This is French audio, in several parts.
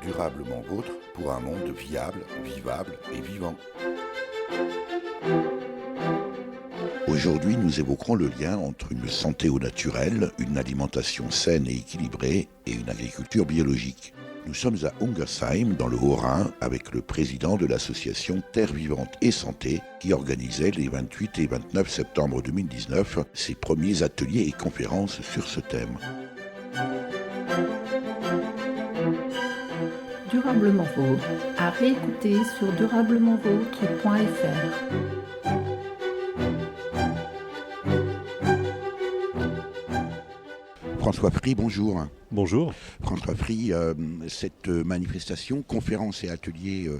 durablement vôtre pour un monde viable, vivable et vivant. Aujourd'hui, nous évoquerons le lien entre une santé au naturel, une alimentation saine et équilibrée et une agriculture biologique. Nous sommes à Ungersheim, dans le Haut-Rhin, avec le président de l'association Terre Vivante et Santé, qui organisait les 28 et 29 septembre 2019 ses premiers ateliers et conférences sur ce thème. Durablement vôtre, à réécouter sur durablementvôtre.fr. François Free, bonjour. Bonjour. François Free, cette manifestation, conférence et atelier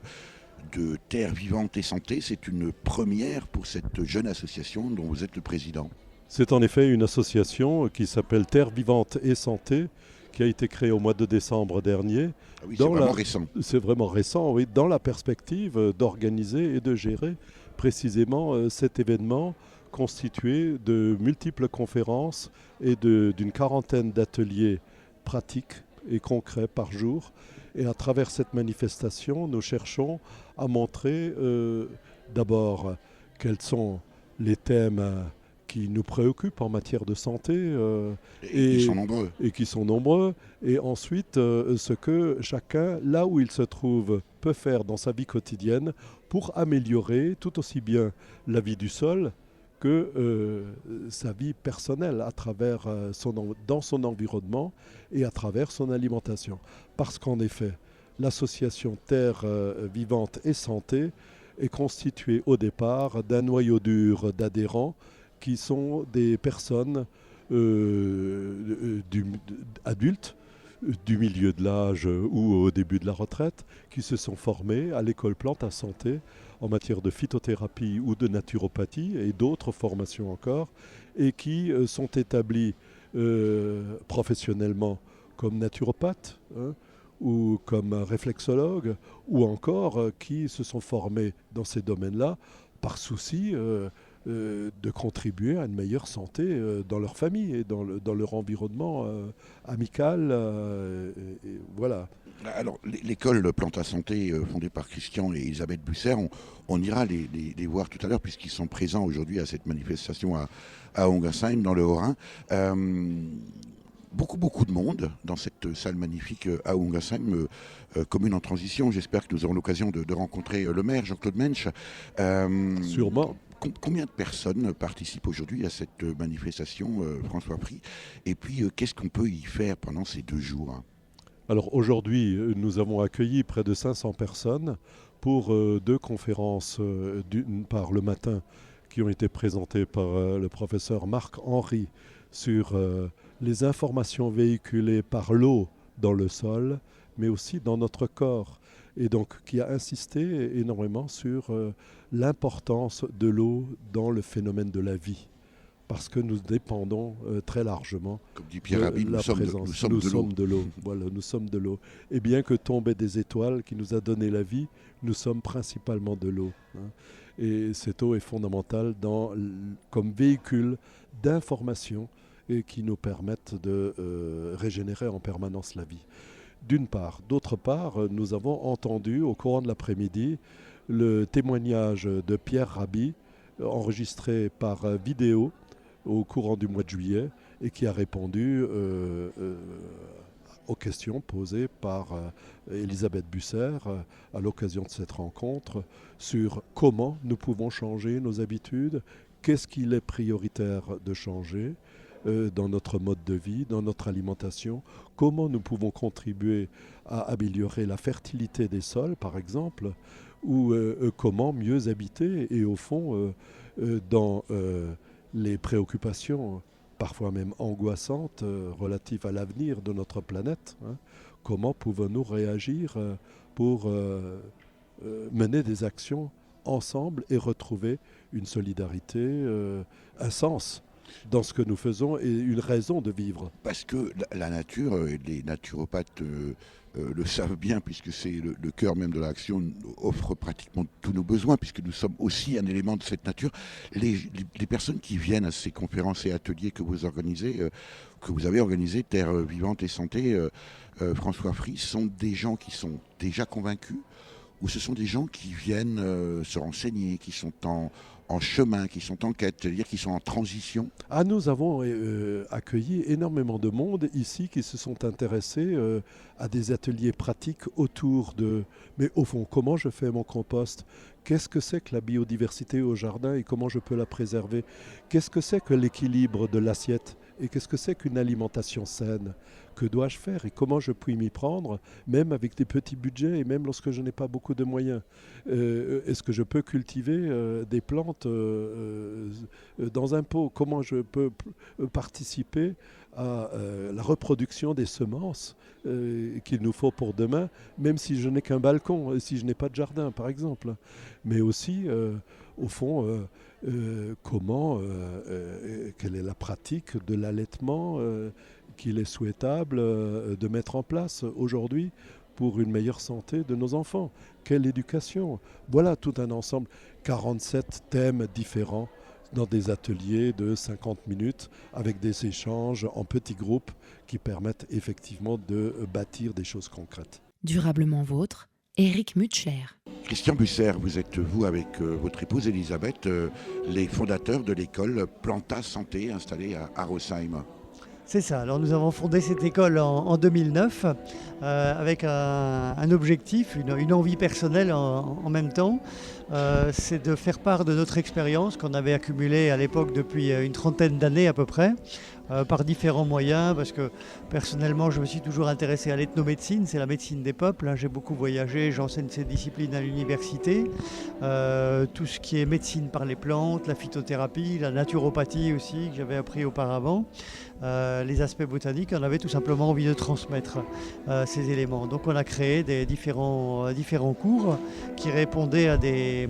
de Terre Vivante et Santé, c'est une première pour cette jeune association dont vous êtes le président. C'est en effet une association qui s'appelle Terre Vivante et Santé, qui a été créée au mois de décembre dernier. Ah oui, c'est vraiment récent. C'est vraiment récent, oui, dans la perspective d'organiser et de gérer précisément cet événement constitué de multiples conférences et d'une quarantaine d'ateliers pratiques et concrets par jour. Et à travers cette manifestation, nous cherchons à montrer d'abord quels sont les thèmes qui nous préoccupent en matière de santé et qui sont nombreux, et ensuite ce que chacun, là où il se trouve, peut faire dans sa vie quotidienne pour améliorer tout aussi bien la vie du sol que sa vie personnelle à travers dans son environnement et à travers son alimentation. Parce qu'en effet, l'association Terre Vivante et Santé est constituée au départ d'un noyau dur d'adhérents qui sont des personnes adultes du milieu de l'âge ou au début de la retraite, qui se sont formés à l'école Plante à Santé en matière de phytothérapie ou de naturopathie et d'autres formations encore, et qui sont établis professionnellement comme naturopathes, ou comme réflexologues, ou encore qui se sont formés dans ces domaines-là par souci de contribuer à une meilleure santé dans leur famille et dans leur environnement amical. Et voilà. Alors, l'école Plante à Santé, fondée par Christian et Elisabeth Busser, on ira les voir tout à l'heure, puisqu'ils sont présents aujourd'hui à cette manifestation à Ungersheim, dans le Haut-Rhin. Beaucoup de monde dans cette salle magnifique à Ungersheim, commune en transition. J'espère que nous aurons l'occasion de rencontrer le maire, Jean-Claude Mensch. Sûrement. Combien de personnes participent aujourd'hui à cette manifestation, François Free? Et puis, qu'est-ce qu'on peut y faire pendant ces 2 jours? Alors aujourd'hui, nous avons accueilli près de 500 personnes pour 2 conférences, d'une part le matin, qui ont été présentées par le professeur Marc Henry sur les informations véhiculées par l'eau dans le sol, mais aussi dans notre corps. Et donc qui a insisté énormément sur l'importance de l'eau dans le phénomène de la vie. Parce que nous dépendons très largement comme dit Pierre Rabhi, de la présence. Nous sommes de l'eau. Voilà, nous sommes de l'eau. Et bien que tombaient des étoiles qui nous a donné la vie, nous sommes principalement de l'eau. Et cette eau est fondamentale comme véhicule d'information et qui nous permettent de régénérer en permanence la vie. D'une part. D'autre part, nous avons entendu au courant de l'après-midi le témoignage de Pierre Rabhi, enregistré par vidéo au courant du mois de juillet, et qui a répondu aux questions posées par Elisabeth Busser à l'occasion de cette rencontre sur comment nous pouvons changer nos habitudes, qu'est-ce qu'il est prioritaire de changer dans notre mode de vie, dans notre alimentation, comment nous pouvons contribuer à améliorer la fertilité des sols, par exemple, ou comment mieux habiter, et au fond, dans les préoccupations, parfois même angoissantes, relatives à l'avenir de notre planète, comment pouvons-nous réagir pour mener des actions ensemble et retrouver une solidarité, un sens dans ce que nous faisons et une raison de vivre. Parce que la nature, les naturopathes le savent bien, puisque c'est le cœur même de l'action, offre pratiquement tous nos besoins, puisque nous sommes aussi un élément de cette nature. Les personnes qui viennent à ces conférences et ateliers que vous organisez, que vous avez organisés, Terre vivante et santé, François Fries, sont des gens qui sont déjà convaincus, ou ce sont des gens qui viennent se renseigner, qui sont en chemin, qui sont en quête, c'est-à-dire qui sont en transition? Ah, nous avons accueilli énormément de monde ici qui se sont intéressés à des ateliers pratiques autour de... Mais au fond, comment je fais mon compost? Qu'est-ce que c'est que la biodiversité au jardin et comment je peux la préserver? Qu'est-ce que c'est que l'équilibre de l'assiette? Et qu'est-ce que c'est qu'une alimentation saine? Que dois-je faire et comment je puis m'y prendre, même avec des petits budgets et même lorsque je n'ai pas beaucoup de moyens? Est-ce que je peux cultiver des plantes dans un pot? Comment je peux participer à la reproduction des semences qu'il nous faut pour demain, même si je n'ai qu'un balcon, si je n'ai pas de jardin, par exemple? Mais aussi, au fond, quelle est la pratique de l'allaitement qu'il est souhaitable de mettre en place aujourd'hui pour une meilleure santé de nos enfants? Quelle éducation? Voilà tout un ensemble, 47 thèmes différents dans des ateliers de 50 minutes avec des échanges en petits groupes qui permettent effectivement de bâtir des choses concrètes. Durablement vôtre, Éric Mutschler. Christian Busser, vous êtes, vous, avec votre épouse Elisabeth, les fondateurs de l'école Planta Santé installée à Rosheim. C'est ça. Alors nous avons fondé cette école en 2009 avec un objectif, une envie personnelle en même temps. C'est de faire part de notre expérience qu'on avait accumulée à l'époque depuis une trentaine d'années à peu près, par différents moyens, parce que personnellement je me suis toujours intéressé à l'ethnomédecine, c'est la médecine des peuples, hein. J'ai beaucoup voyagé, j'enseigne cette discipline à l'université, tout ce qui est médecine par les plantes, la phytothérapie, la naturopathie aussi que j'avais appris auparavant, les aspects botaniques, on avait tout simplement envie de transmettre ces éléments. Donc on a créé des différents cours qui répondaient à des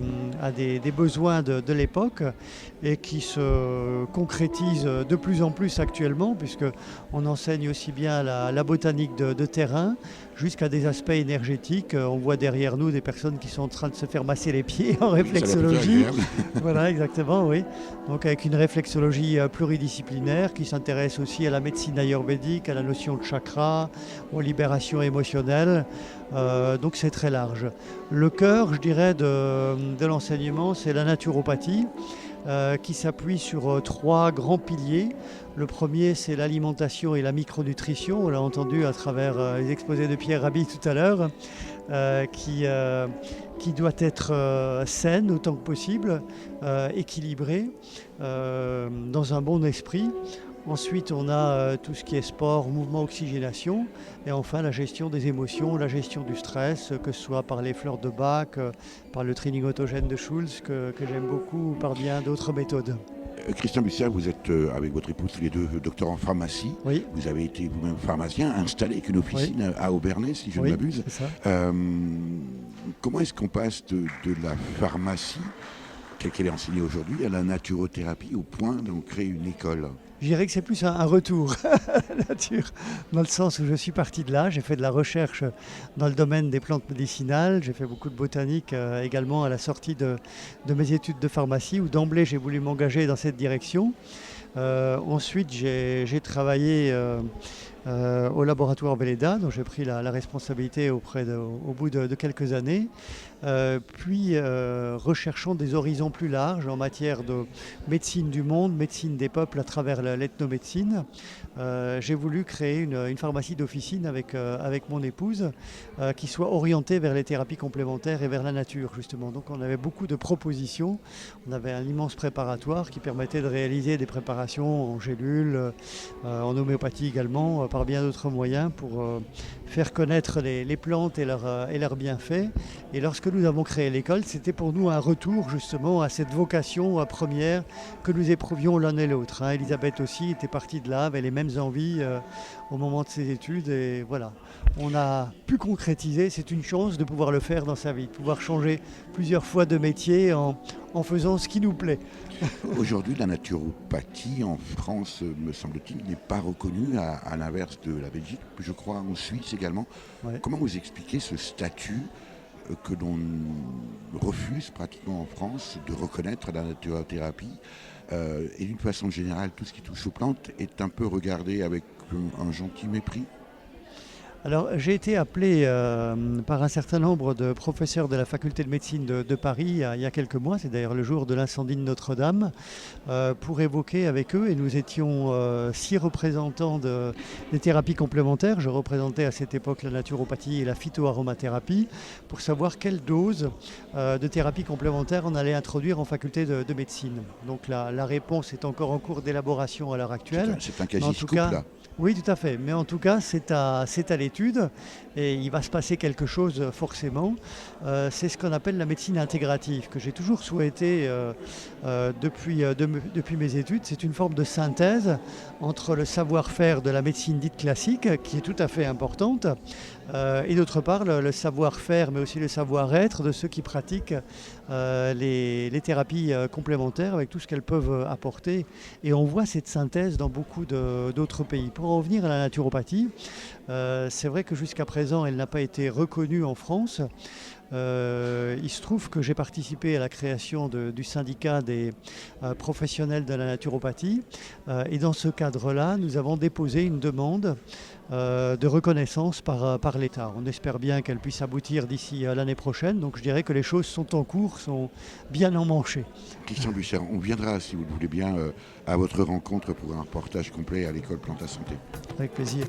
besoins de l'époque et qui se concrétisent de plus en plus actuellement, puisqu'on enseigne aussi bien la botanique de terrain jusqu'à des aspects énergétiques. On voit derrière nous des personnes qui sont en train de se faire masser les pieds en réflexologie. Voilà, exactement, oui. Donc avec une réflexologie pluridisciplinaire qui s'intéresse aussi à la médecine ayurvédique, à la notion de chakra, aux libérations émotionnelles. Donc c'est très large. Le cœur, je dirais, de l'enseignement, c'est la naturopathie. Qui s'appuie sur 3 grands piliers. Le premier, c'est l'alimentation et la micronutrition. On l'a entendu à travers les exposés de Pierre Rabhi tout à l'heure, qui doit être saine autant que possible, équilibrée, dans un bon esprit. Ensuite, on a tout ce qui est sport, mouvement, oxygénation. Et enfin, la gestion des émotions, la gestion du stress, que ce soit par les fleurs de Bach, par le training autogène de Schulz, que j'aime beaucoup, ou par bien d'autres méthodes. Christian Busser, vous êtes avec votre épouse tous les deux docteurs en pharmacie. Oui. Vous avez été vous-même pharmacien, installé avec une officine à Aubernais, si je ne m'abuse. C'est ça. Comment est-ce qu'on passe de la pharmacie, telle qu'elle est enseignée aujourd'hui, à la naturothérapie au point d'en créer une école? Je dirais que c'est plus un retour à la nature, dans le sens où je suis parti de là. J'ai fait de la recherche dans le domaine des plantes médicinales. J'ai fait beaucoup de botanique également à la sortie de mes études de pharmacie, où d'emblée j'ai voulu m'engager dans cette direction. Ensuite, j'ai travaillé au laboratoire Velleda, dont j'ai pris la responsabilité au bout de quelques années. Puis recherchant des horizons plus larges en matière de médecine du monde, médecine des peuples à travers l'ethnomédecine. J'ai voulu créer une pharmacie d'officine avec mon épouse qui soit orientée vers les thérapies complémentaires et vers la nature justement. Donc on avait beaucoup de propositions, on avait un immense préparatoire qui permettait de réaliser des préparations en gélules, en homéopathie également, par bien d'autres moyens pour faire connaître les plantes et leurs bienfaits. Et lorsque nous avons créé l'école, c'était pour nous un retour justement à cette vocation première que nous éprouvions l'un et l'autre. Elisabeth aussi était partie de là, avait les mêmes envies au moment de ses études. Et voilà, on a pu concrétiser. C'est une chance de pouvoir le faire dans sa vie, de pouvoir changer plusieurs fois de métier en faisant ce qui nous plaît. Aujourd'hui, la naturopathie en France, me semble-t-il, n'est pas reconnue, à l'inverse de la Belgique, je crois en Suisse également. Ouais. Comment vous expliquez ce statut que l'on refuse pratiquement en France de reconnaître la naturothérapie et d'une façon générale, tout ce qui touche aux plantes est un peu regardé avec un gentil mépris? Alors, j'ai été appelé par un certain nombre de professeurs de la faculté de médecine de Paris il y a quelques mois, c'est d'ailleurs le jour de l'incendie de Notre-Dame, pour évoquer avec eux, et nous étions 6 représentants des thérapies complémentaires. Je représentais à cette époque la naturopathie et la phytoaromathérapie, pour savoir quelle dose de thérapie complémentaire on allait introduire en faculté de médecine. Donc la réponse est encore en cours d'élaboration à l'heure actuelle. C'est un quasi-scoop là. Oui, tout à fait. Mais en tout cas, c'est à l'étude et il va se passer quelque chose forcément. C'est ce qu'on appelle la médecine intégrative, que j'ai toujours souhaité depuis mes études. C'est une forme de synthèse entre le savoir-faire de la médecine dite classique, qui est tout à fait importante, et d'autre part le savoir-faire, mais aussi le savoir-être de ceux qui pratiquent les thérapies complémentaires avec tout ce qu'elles peuvent apporter. Et on voit cette synthèse dans beaucoup d'autres pays. Pour en revenir à la naturopathie, c'est vrai que jusqu'à présent, elle n'a pas été reconnue en France. Il se trouve que j'ai participé à la création du syndicat des professionnels de la naturopathie et dans ce cadre-là, nous avons déposé une demande de reconnaissance par l'État. On espère bien qu'elle puisse aboutir d'ici l'année prochaine, donc je dirais que les choses sont en cours, sont bien emmanchées. Christian Busser, on viendra, si vous le voulez bien, à votre rencontre pour un reportage complet à l'école Planta Santé. Avec plaisir.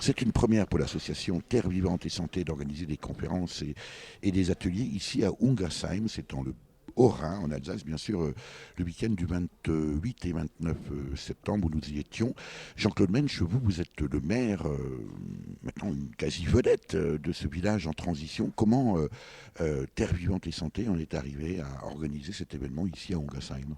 C'est une première pour l'association Terre Vivante et Santé d'organiser des conférences et des ateliers ici à Ungersheim, c'est dans le Haut-Rhin, en Alsace, bien sûr, le week-end du 28 et 29 septembre où nous y étions. Jean-Claude Mensch, vous êtes le maire, maintenant une quasi-vedette de ce village en transition. Comment Terre Vivante et Santé en est arrivé à organiser cet événement ici à Ungersheim?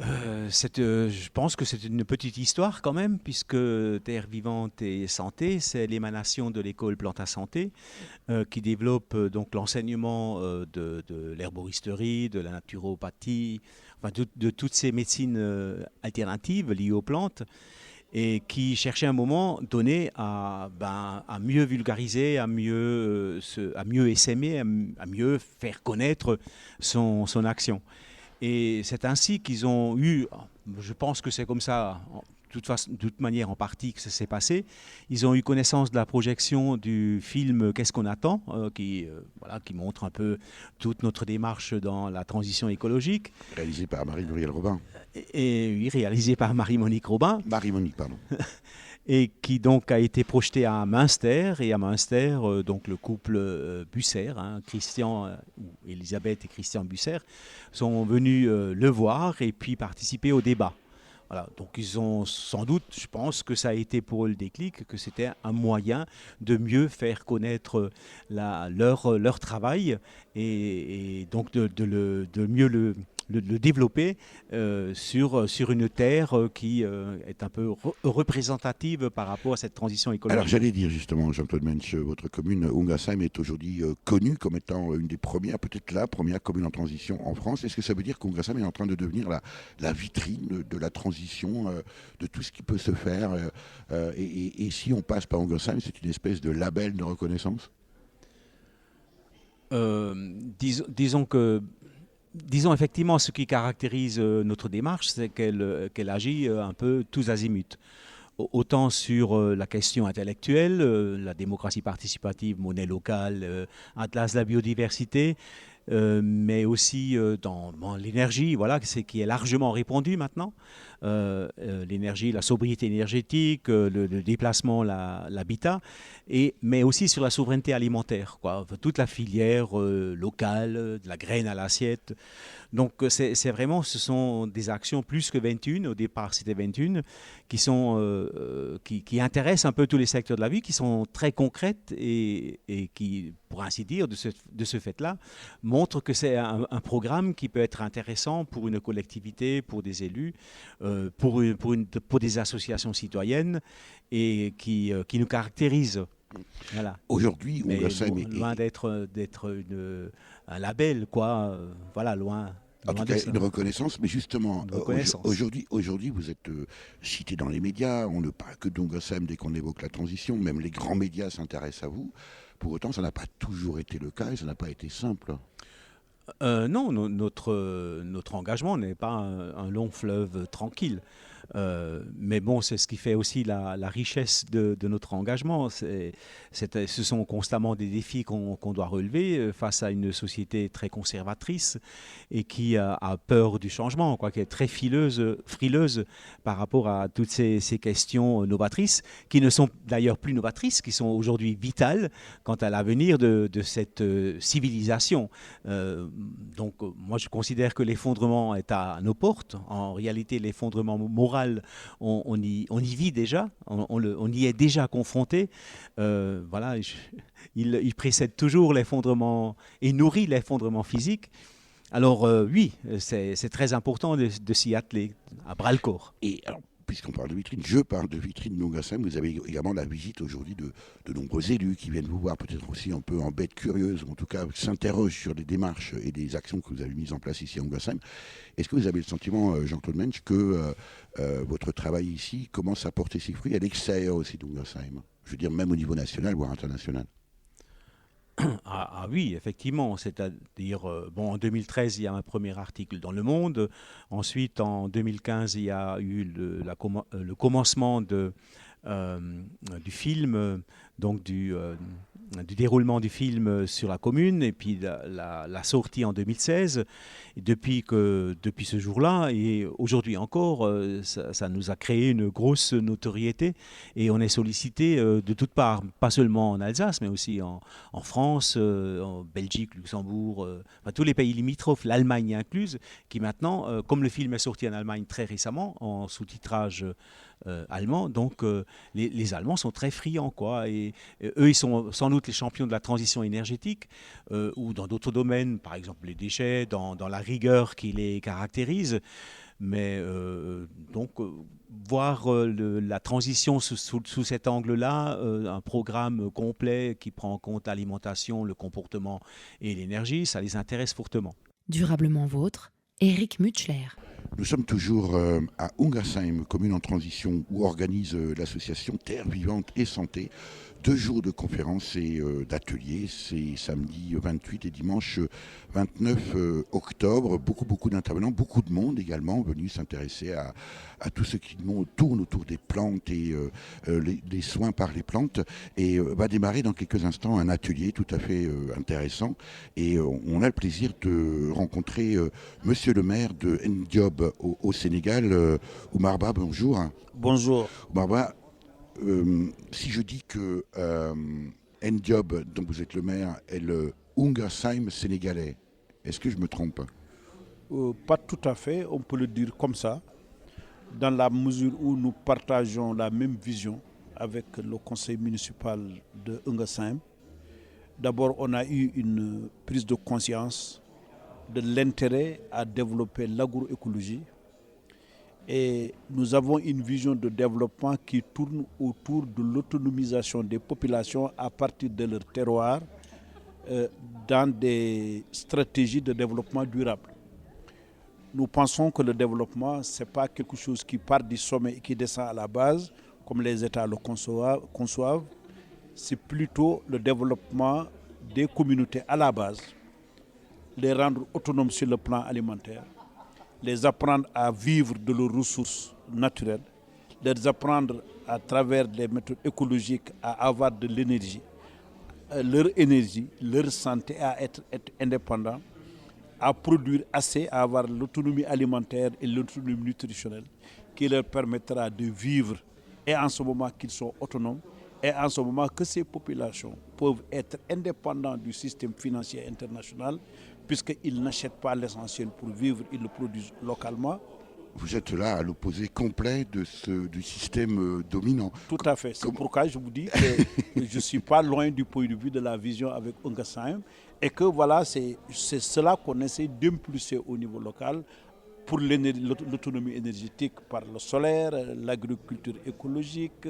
Je pense que c'est une petite histoire quand même, puisque Terre Vivante et Santé, c'est l'émanation de l'école Planta Santé, qui développe donc l'enseignement de l'herboristerie, de la naturopathie, enfin de toutes ces médecines alternatives liées aux plantes, et qui cherchait à un moment donné à mieux vulgariser, à mieux essaimer, à mieux faire connaître son action. Et c'est ainsi qu'ils ont eu, je pense que c'est comme ça, de toute manière en partie que ça s'est passé, ils ont eu connaissance de la projection du film Qu'est-ce qu'on attend, qui montre un peu toute notre démarche dans la transition écologique. Réalisé par Marie-Muriel Robin. Et oui, réalisé par Marie-Monique Robin. Marie-Monique, pardon. Et qui donc a été projeté à Münster. Et à Münster, donc le couple Busser, Christian, Elisabeth et Christian Busser, sont venus le voir et puis participer au débat. Voilà, donc ils ont sans doute, je pense que ça a été pour eux le déclic, que c'était un moyen de mieux faire connaître leur travail et donc de mieux le développer sur une terre qui est un peu représentative par rapport à cette transition écologique. Alors j'allais dire justement, Jean-Claude Mensch, votre commune Ungersheim est aujourd'hui connue comme étant une des premières, peut-être la première commune en transition en France. Est-ce que ça veut dire qu'Ungersheim est en train de devenir la vitrine de la transition, de tout ce qui peut se faire et si on passe par Ungersheim, c'est une espèce de label de reconnaissance? Disons effectivement, ce qui caractérise notre démarche, c'est qu'elle agit un peu tous azimuts. Autant sur la question intellectuelle, la démocratie participative, monnaie locale, atlas de la biodiversité, mais aussi dans l'énergie, voilà, qui est largement répandue maintenant. L'énergie, la sobriété énergétique, le déplacement, l'habitat, mais aussi sur la souveraineté alimentaire, quoi. Toute la filière locale, de la graine à l'assiette. Donc c'est vraiment, ce sont des actions plus que 21, au départ c'était 21, qui intéressent un peu tous les secteurs de la vie, qui sont très concrètes et qui, pour ainsi dire, de ce fait-là, montrent que c'est un programme qui peut être intéressant pour une collectivité, pour des élus, pour des associations citoyennes et qui nous caractérise. Voilà. Aujourd'hui, loin d'être un label, quoi. Voilà, loin. En tout cas, une reconnaissance, mais justement, aujourd'hui, vous êtes cité dans les médias. On ne parle que d'Ungersheim dès qu'on évoque la transition. Même les grands médias s'intéressent à vous. Pour autant, ça n'a pas toujours été le cas et ça n'a pas été simple. Non, notre engagement n'est pas un long fleuve tranquille. Mais bon, c'est ce qui fait aussi la richesse de notre engagement. Ce sont constamment des défis qu'on doit relever face à une société très conservatrice et qui a peur du changement, quoi, qui est très frileuse par rapport à toutes ces questions novatrices, qui ne sont d'ailleurs plus novatrices, qui sont aujourd'hui vitales quant à l'avenir de cette civilisation. Donc moi je considère que l'effondrement est à nos portes. En réalité, l'effondrement moral, on y vit déjà, on y est déjà confronté. Voilà, il précède toujours l'effondrement et nourrit l'effondrement physique. Alors oui, c'est très important de s'y atteler à bras-le-corps. Et alors, puisqu'on parle de vitrine, je parle de vitrine d'Ungersheim. Vous avez également la visite aujourd'hui de nombreux élus qui viennent vous voir, peut-être aussi un peu en bête curieuse, ou en tout cas s'interrogent sur les démarches et les actions que vous avez mises en place ici à Ungersheim. Est-ce que vous avez le sentiment, Jean-Claude Mensch, que votre travail ici commence à porter ses fruits à l'extérieur aussi d'Ungersheim? Je veux dire, même au niveau national, voire international. Ah oui, effectivement. C'est-à-dire, en 2013, il y a un premier article dans Le Monde. Ensuite, en 2015, il y a eu le commencement du film, donc du déroulement du film sur la commune et puis la sortie en 2016. Et depuis ce jour-là et aujourd'hui encore, ça nous a créé une grosse notoriété et on est sollicité de toutes parts, pas seulement en Alsace, mais aussi en France, en Belgique, Luxembourg, tous les pays limitrophes, l'Allemagne incluse, qui maintenant, comme le film est sorti en Allemagne très récemment, en sous-titrage allemand, donc les Allemands sont très friands, quoi, et eux ils sont sans doute les champions de la transition énergétique ou dans d'autres domaines, par exemple les déchets, dans la rigueur qui les caractérise, mais voir la transition sous cet angle-là, un programme complet qui prend en compte l'alimentation, le comportement et l'énergie, ça les intéresse fortement. Durablement vôtre, Éric Mutschler. Nous sommes toujours à Ungersheim, commune en transition, où organise l'association Terre Vivante et Santé 2 jours de conférences et d'ateliers. C'est samedi 28 et dimanche 29 octobre. Beaucoup d'intervenants, beaucoup de monde également venus s'intéresser à tout ce qui tourne autour des plantes et les soins par les plantes. Et va démarrer dans quelques instants un atelier tout à fait intéressant. Et on a le plaisir de rencontrer Monsieur le maire de Ndiob au Sénégal. Oumarba, bonjour. Bonjour. Oumarba, si je dis que Ndiob, dont vous êtes le maire, est le Ungersheim sénégalais, est-ce que je me trompe? Pas tout à fait, on peut le dire comme ça, dans la mesure où nous partageons la même vision avec le conseil municipal de Ungersheim. D'abord, on a eu une prise de conscience de l'intérêt à développer l'agroécologie. Et nous avons une vision de développement qui tourne autour de l'autonomisation des populations à partir de leur terroir dans des stratégies de développement durable. Nous pensons que le développement, ce n'est pas quelque chose qui part du sommet et qui descend à la base, comme les États le conçoivent. C'est plutôt le développement des communautés à la base, les rendre autonomes sur le plan alimentaire, les apprendre à vivre de leurs ressources naturelles, les apprendre à travers des méthodes écologiques à avoir de l'énergie, leur santé à être indépendants, à produire assez, à avoir l'autonomie alimentaire et l'autonomie nutritionnelle qui leur permettra de vivre et en ce moment qu'ils sont autonomes et en ce moment que ces populations peuvent être indépendantes du système financier international puisqu'ils n'achètent pas l'essentiel pour vivre, ils le produisent localement. Vous êtes là à l'opposé complet du système dominant. Tout à fait. C'est pourquoi je vous dis que je ne suis pas loin du point de vue de la vision avec Ungersheim et que voilà, c'est cela qu'on essaie d'impulser au niveau local pour l'autonomie énergétique par le solaire, l'agriculture écologique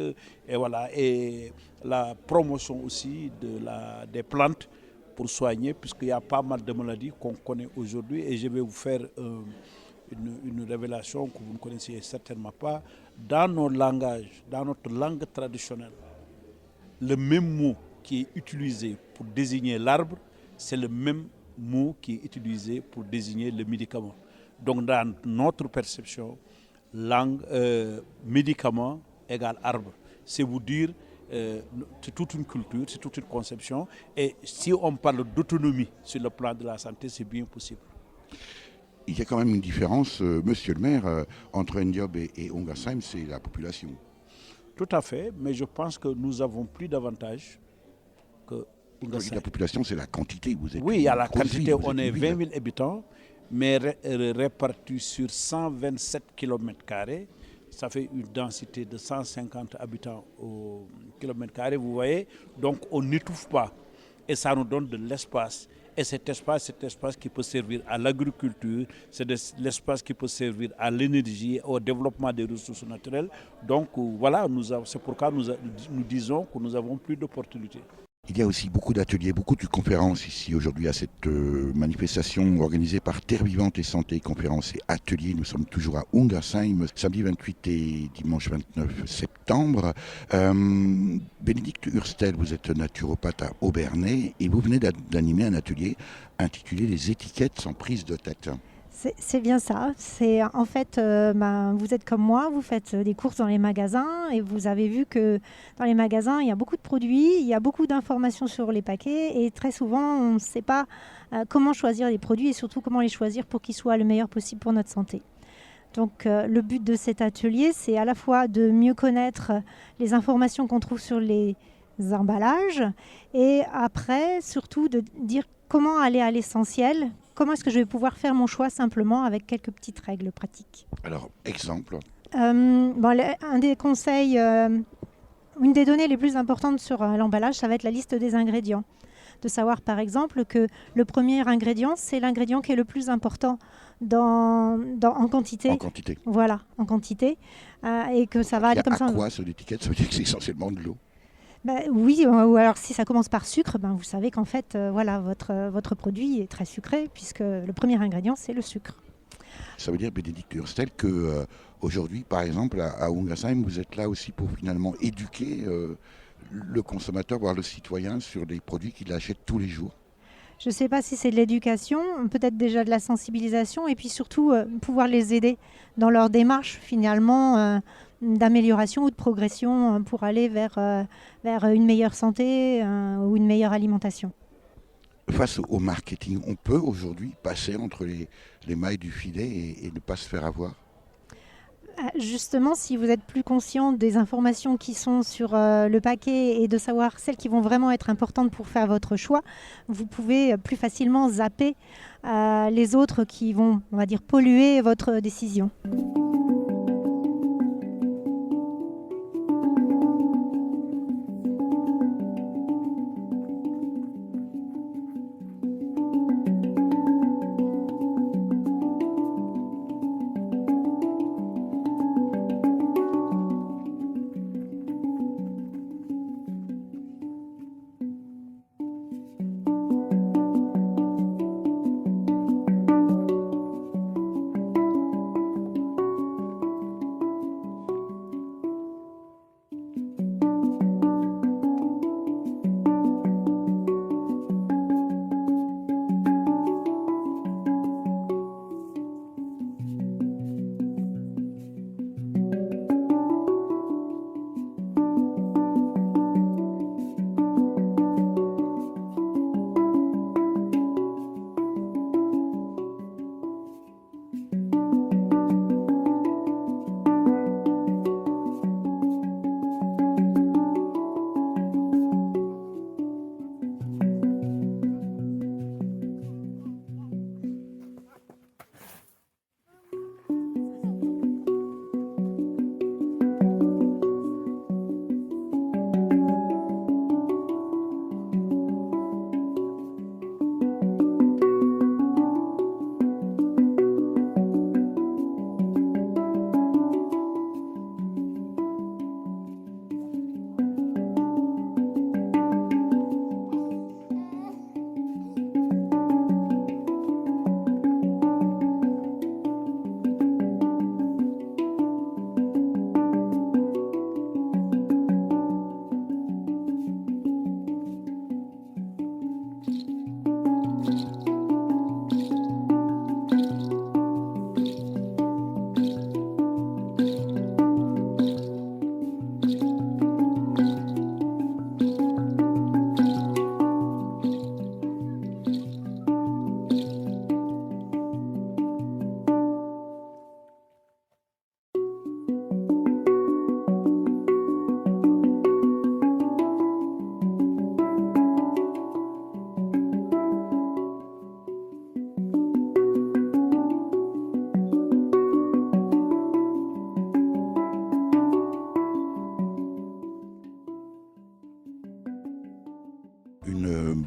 et, voilà, et la promotion aussi des plantes pour soigner, puisqu'il y a pas mal de maladies qu'on connaît aujourd'hui. Et je vais vous faire une révélation que vous ne connaissiez certainement pas. Dans nos langages, dans notre langue traditionnelle, le même mot qui est utilisé pour désigner l'arbre, c'est le même mot qui est utilisé pour désigner le médicament. Donc dans notre perception, médicament égale arbre. C'est vous dire, c'est toute une culture, c'est toute une conception. Et si on parle d'autonomie sur le plan de la santé, c'est bien possible. Il y a quand même une différence, monsieur le maire, entre Ndiob et Ungersheim, c'est la population. Tout à fait, mais je pense que nous avons plus d'avantages que Ungersheim. La population, c'est la quantité. Oui, il y a la quantité, on est 20 000 habitants, mais répartis sur 127 km². Ça fait une densité de 150 habitants au kilomètre carré, vous voyez. Donc on n'étouffe pas et ça nous donne de l'espace. Et cet espace qui peut servir à l'agriculture, c'est l'espace qui peut servir à l'énergie, au développement des ressources naturelles. Donc voilà, c'est pourquoi nous disons que nous avons plus d'opportunités. Il y a aussi beaucoup d'ateliers, beaucoup de conférences ici aujourd'hui à cette manifestation organisée par Terre Vivante et Santé, conférences et ateliers. Nous sommes toujours à Ungersheim, samedi 28 et dimanche 29 septembre. Bénédicte Hurstel, vous êtes naturopathe à Obernai et vous venez d'animer un atelier intitulé « Les étiquettes sans prise de tête ». C'est bien ça. C'est en fait, vous êtes comme moi, vous faites des courses dans les magasins et vous avez vu que dans les magasins, il y a beaucoup de produits, il y a beaucoup d'informations sur les paquets et très souvent, on ne sait pas comment choisir les produits et surtout comment les choisir pour qu'ils soient le meilleur possible pour notre santé. Donc le but de cet atelier, c'est à la fois de mieux connaître les informations qu'on trouve sur les emballages et après, surtout, de dire comment aller à l'essentiel. Comment est-ce que je vais pouvoir faire mon choix simplement avec quelques petites règles pratiques? Alors, exemple. Un des conseils, une des données les plus importantes sur l'emballage, ça va être la liste des ingrédients. De savoir par exemple que le premier ingrédient, c'est l'ingrédient qui est le plus important en quantité. En quantité. Voilà, en quantité. Et que ça va aller comme ça. À quoi sur l'étiquette? Ça veut dire que c'est essentiellement de l'eau. Oui, ou alors si ça commence par sucre, vous savez qu'en fait, votre produit est très sucré puisque le premier ingrédient, c'est le sucre. Ça veut dire, Bénédicte Hurstel, que aujourd'hui, par exemple, à Ungersheim, vous êtes là aussi pour finalement éduquer le consommateur, voire le citoyen, sur des produits qu'il achète tous les jours. Je ne sais pas si c'est de l'éducation, peut-être déjà de la sensibilisation et puis surtout pouvoir les aider dans leur démarche finalement d'amélioration ou de progression pour aller vers une meilleure santé ou une meilleure alimentation. Face au marketing, on peut aujourd'hui passer entre les mailles du filet et ne pas se faire avoir? Justement, si vous êtes plus conscient des informations qui sont sur le paquet et de savoir celles qui vont vraiment être importantes pour faire votre choix, vous pouvez plus facilement zapper les autres qui vont, on va dire, polluer votre décision.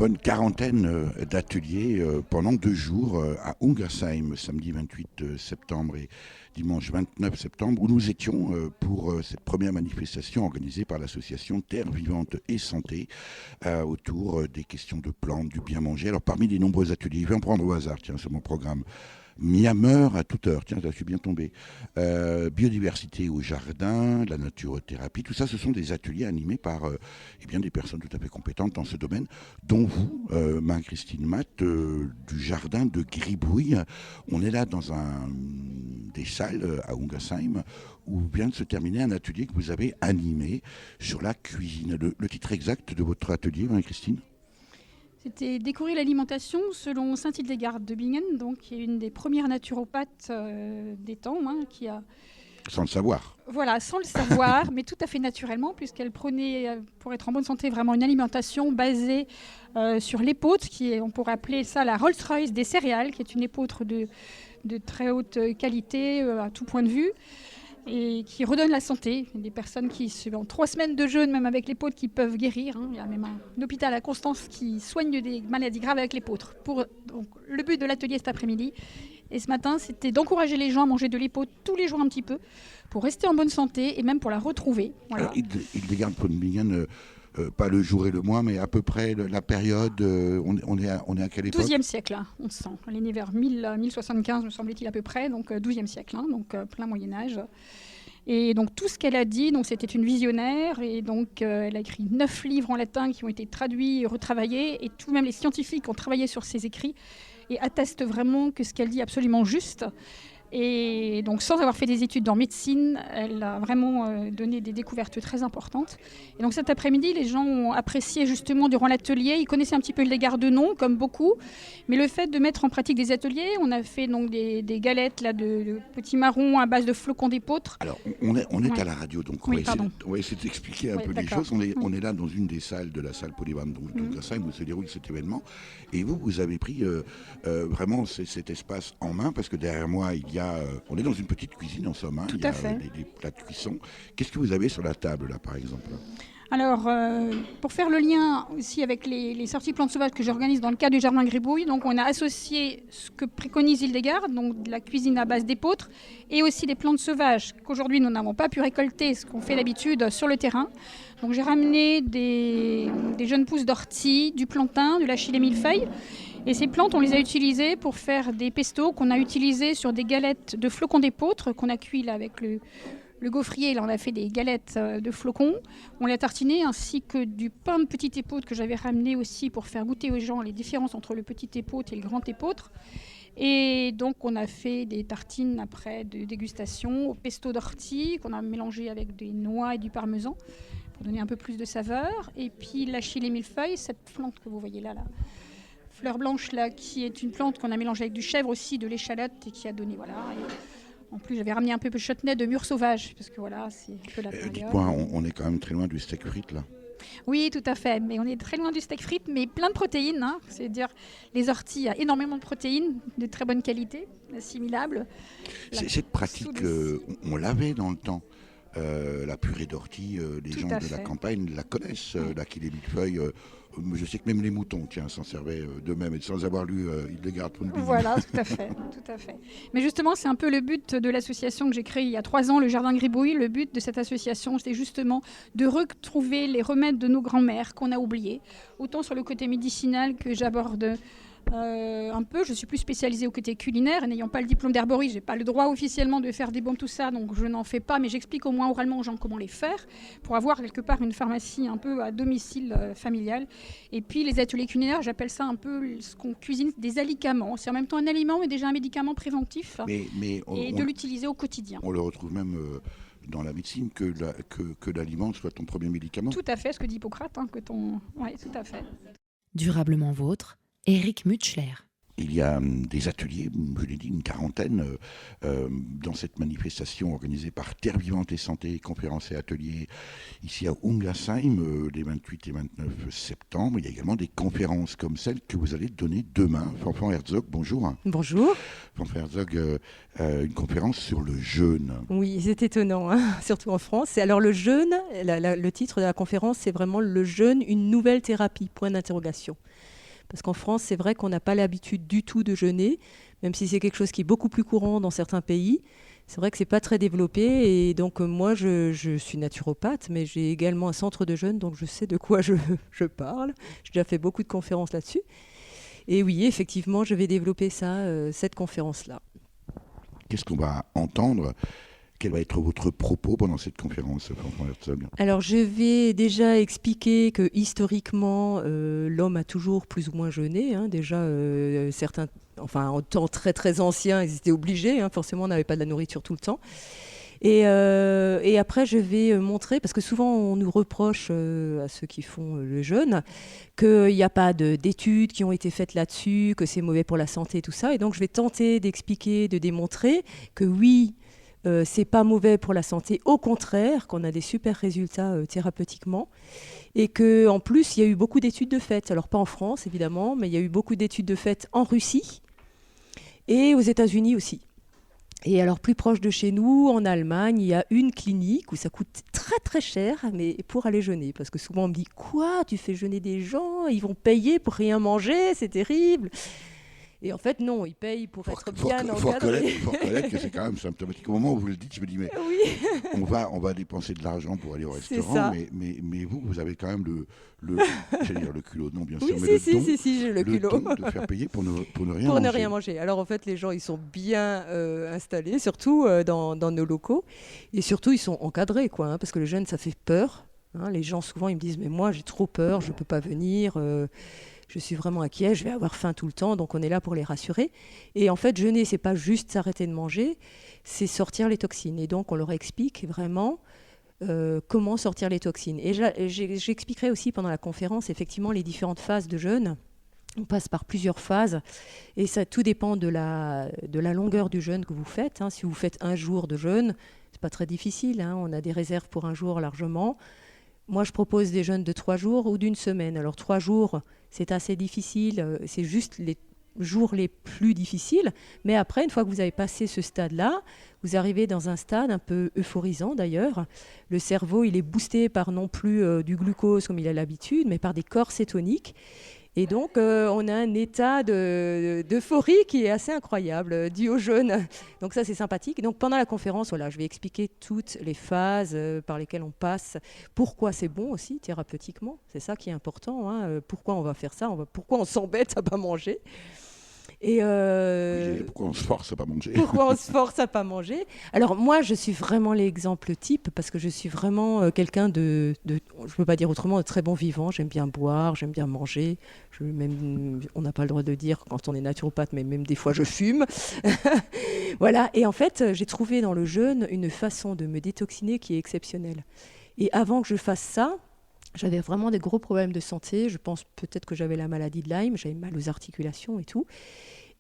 bonne quarantaine d'ateliers pendant 2 jours à Ungersheim, samedi 28 septembre et dimanche 29 septembre, où nous étions pour cette première manifestation organisée par l'association Terre Vivante et Santé autour des questions de plantes, du bien manger. Alors parmi les nombreux ateliers, je vais en prendre au hasard, tiens, sur mon programme. Miameur à toute heure, tiens, je suis bien tombé. Biodiversité au jardin, la naturothérapie, tout ça, ce sont des ateliers animés par eh bien, des personnes tout à fait compétentes dans ce domaine, dont vous, Marie-Christine Matt, du jardin de Gribouille. On est là dans des salles à Ungersheim où vient de se terminer un atelier que vous avez animé sur la cuisine. Le titre exact de votre atelier, Marie-Christine ? C'était découvrir l'alimentation selon Saint-Hildegard de Bingen, donc qui est une des premières naturopathes des temps, qui a... Sans le savoir. Voilà, sans le savoir, mais tout à fait naturellement, puisqu'elle prenait, pour être en bonne santé, vraiment une alimentation basée sur l'épeautre, on pourrait appeler ça la Rolls-Royce des céréales, qui est une épeautre de très haute qualité à tout point de vue, et qui redonne la santé. Il y a des personnes qui, en 3 semaines de jeûne, même avec l'épeautre, qui peuvent guérir. Il y a même un hôpital à Constance qui soigne des maladies graves avec l'épeautre. Donc, le but de l'atelier cet après-midi et ce matin, c'était d'encourager les gens à manger de l'épeautre tous les jours un petit peu, pour rester en bonne santé et même pour la retrouver. Voilà. Alors, Hildegard von Bingen, pas le jour et le mois, mais à peu près la période, on est à quelle époque ? 12e siècle, on sent. Elle est née vers 1075, me semble-t-il à peu près, donc 12e siècle, donc plein Moyen-Âge. Et donc tout ce qu'elle a dit, donc c'était une visionnaire, et donc elle a écrit 9 livres en latin qui ont été traduits, retravaillés, et tout même les scientifiques ont travaillé sur ses écrits et attestent vraiment que ce qu'elle dit est absolument juste. Et donc, sans avoir fait des études en médecine, elle a vraiment donné des découvertes très importantes. Et donc, cet après-midi, les gens ont apprécié justement durant l'atelier. Ils connaissaient un petit peu Hildegard de nom, comme beaucoup. Mais le fait de mettre en pratique des ateliers, on a fait donc des galettes là, de petits marrons à base de flocons d'épeautre. Alors, on est à la radio, donc on va essayer d'expliquer un peu les choses. On est là dans une des salles de la salle polyvalente d'Ungersheim où se déroule cet événement. Et vous avez pris vraiment cet espace en main, parce que derrière moi, on est dans une petite cuisine en somme. Tout à fait. Des plats de cuisson. Qu'est-ce que vous avez sur la table là, par exemple ? Alors, pour faire le lien aussi avec les sorties plantes sauvages que j'organise dans le cadre du Jardin Gribouille, donc on a associé ce que préconise Hildegard, donc de la cuisine à base d'épeautre, et aussi des plantes sauvages qu'aujourd'hui nous n'avons pas pu récolter, ce qu'on fait d'habitude sur le terrain. Donc j'ai ramené des jeunes pousses d'ortie, du plantain, de l'achille et millefeuille. Et ces plantes, on les a utilisées pour faire des pestos qu'on a utilisés sur des galettes de flocons d'épeautre qu'on a cuit là, avec le gaufrier. Là, on a fait des galettes de flocons. On les a tartinées, ainsi que du pain de petite épeautre que j'avais ramené aussi pour faire goûter aux gens les différences entre le petit épeautre et le grand épeautre. Et donc, on a fait des tartines après de dégustation au pesto d'ortie qu'on a mélangé avec des noix et du parmesan pour donner un peu plus de saveur. Et puis, l'achille et millefeuille, cette plante que vous voyez là, fleur blanche là, qui est une plante qu'on a mélangée avec du chèvre aussi, de l'échalote, et qui a donné, voilà. Et en plus, j'avais ramené un peu de chutney de mûre sauvage, parce que voilà, c'est un peu la période. Dites-moi, on est quand même très loin du steak frites là. Oui, tout à fait, mais on est très loin du steak frites, mais plein de protéines. C'est-à-dire, les orties, il y a énormément de protéines, de très bonne qualité, assimilables. Cette pratique, on l'avait dans le temps. La purée d'ortie, les gens de la campagne la connaissent, l'achille et millefeuille. Je sais que même les moutons s'en servaient d'eux-mêmes, et sans avoir lu Hildegard von Bingen. Voilà, tout à fait. Mais justement, c'est un peu le but de l'association que j'ai créée il y a 3 ans, le Jardin Gribouille. Le but de cette association, c'était justement de retrouver les remèdes de nos grands-mères qu'on a oubliés, autant sur le côté médicinal que j'aborde un peu. Je suis plus spécialisée au côté culinaire, et n'ayant pas le diplôme d'herboriste, je n'ai pas le droit officiellement de faire des baumes, tout ça, donc je n'en fais pas, mais j'explique au moins oralement aux gens comment les faire, pour avoir quelque part une pharmacie un peu à domicile familial. Et puis les ateliers culinaires, j'appelle ça un peu ce qu'on cuisine, des alicaments. C'est en même temps un aliment, mais déjà un médicament préventif, et de l'utiliser au quotidien. On le retrouve même dans la médecine, que l'aliment soit ton premier médicament. Tout à fait, ce que dit Hippocrate, Oui, tout à fait. Durablement vôtre, Eric Mutschler. Il y a des ateliers, je l'ai dit, une quarantaine, dans cette manifestation organisée par Terre Vivante et Santé, conférences et ateliers, ici à Ungersheim, les 28 et 29 septembre. Il y a également des conférences comme celle que vous allez donner demain. Fanfan Herzog, bonjour. Bonjour. Fanfan Herzog, une conférence sur le jeûne. Oui, c'est étonnant, surtout en France. Alors le jeûne, le titre de la conférence, c'est vraiment le jeûne, une nouvelle thérapie, point d'interrogation. Parce qu'en France, c'est vrai qu'on n'a pas l'habitude du tout de jeûner, même si c'est quelque chose qui est beaucoup plus courant dans certains pays. C'est vrai que ce n'est pas très développé. Et donc, moi, je suis naturopathe, mais j'ai également un centre de jeûne, donc je sais de quoi je parle. J'ai déjà fait beaucoup de conférences là-dessus. Et oui, effectivement, je vais développer ça, cette conférence-là. Qu'est-ce qu'on va entendre ? Quel va être votre propos pendant cette conférence, François Herzog ? Alors, je vais déjà expliquer que historiquement, l'homme a toujours plus ou moins jeûné. Déjà, certains, enfin, en temps très très ancien, ils étaient obligés. Forcément, on n'avait pas de la nourriture tout le temps. Et après, je vais montrer, parce que souvent on nous reproche à ceux qui font le jeûne qu'il n'y a pas d'études qui ont été faites là-dessus, que c'est mauvais pour la santé et tout ça. Et donc, je vais tenter d'expliquer, de démontrer que oui, c'est pas mauvais pour la santé, au contraire, qu'on a des super résultats thérapeutiquement, et qu'en plus, il y a eu beaucoup d'études de fait. Alors, pas en France, évidemment, mais il y a eu beaucoup d'études de fait en Russie et aux États-Unis aussi. Et alors, plus proche de chez nous, en Allemagne, il y a une clinique où ça coûte très très cher, mais pour aller jeûner. Parce que souvent, on me dit « Quoi ? Tu fais jeûner des gens ? Ils vont payer pour rien manger, c'est terrible !» Et en fait, non, ils payent pour être bien encadrés. Il faut reconnaître que c'est quand même symptomatique. Au moment où vous le dites, je me dis, mais oui. on va dépenser de l'argent pour aller au restaurant, mais vous avez quand même j'allais dire le culot, non, bien sûr, oui, mais j'ai le culot. don de faire payer pour ne rien manger. Pour ne rien manger. Alors en fait, les gens, ils sont bien installés, surtout dans nos locaux. Et surtout, ils sont encadrés, quoi, parce que le jeûne, ça fait peur. Les gens, souvent, ils me disent, mais moi, j'ai trop peur, je ne peux pas venir. Je suis vraiment inquiet, je vais avoir faim tout le temps, donc on est là pour les rassurer. Et en fait, jeûner, c'est pas juste s'arrêter de manger, c'est sortir les toxines. Et donc, on leur explique vraiment comment sortir les toxines. Et j'expliquerai aussi pendant la conférence, effectivement, les différentes phases de jeûne. On passe par plusieurs phases, et ça tout dépend de la longueur du jeûne que vous faites. Si vous faites 1 jour de jeûne, c'est pas très difficile, on a des réserves pour 1 jour largement. Moi, je propose des jeûnes de 3 jours ou d'1 semaine. Alors, 3 jours, c'est assez difficile. C'est juste les jours les plus difficiles. Mais après, une fois que vous avez passé ce stade-là, vous arrivez dans un stade un peu euphorisant d'ailleurs. Le cerveau, il est boosté par non plus du glucose comme il a l'habitude, mais par des corps cétoniques. Et donc, on a un état d'euphorie qui est assez incroyable, dû au jeûne. Donc ça, c'est sympathique. Donc pendant la conférence, voilà, je vais expliquer toutes les phases par lesquelles on passe, pourquoi c'est bon aussi, thérapeutiquement. C'est ça qui est important. Pourquoi on va faire ça, pourquoi on s'embête à pas manger. Et pourquoi on se force à pas manger Pourquoi on se force à pas manger. Alors moi, je suis vraiment l'exemple type parce que je suis vraiment quelqu'un je peux pas dire autrement, de très bon vivant. J'aime bien boire, j'aime bien manger. On n'a pas le droit de dire quand on est naturopathe, mais même des fois je fume. Voilà. Et en fait, j'ai trouvé dans le jeûne une façon de me détoxiner qui est exceptionnelle. Et avant que je fasse ça, j'avais vraiment des gros problèmes de santé. Je pense peut-être que j'avais la maladie de Lyme, j'avais mal aux articulations et tout.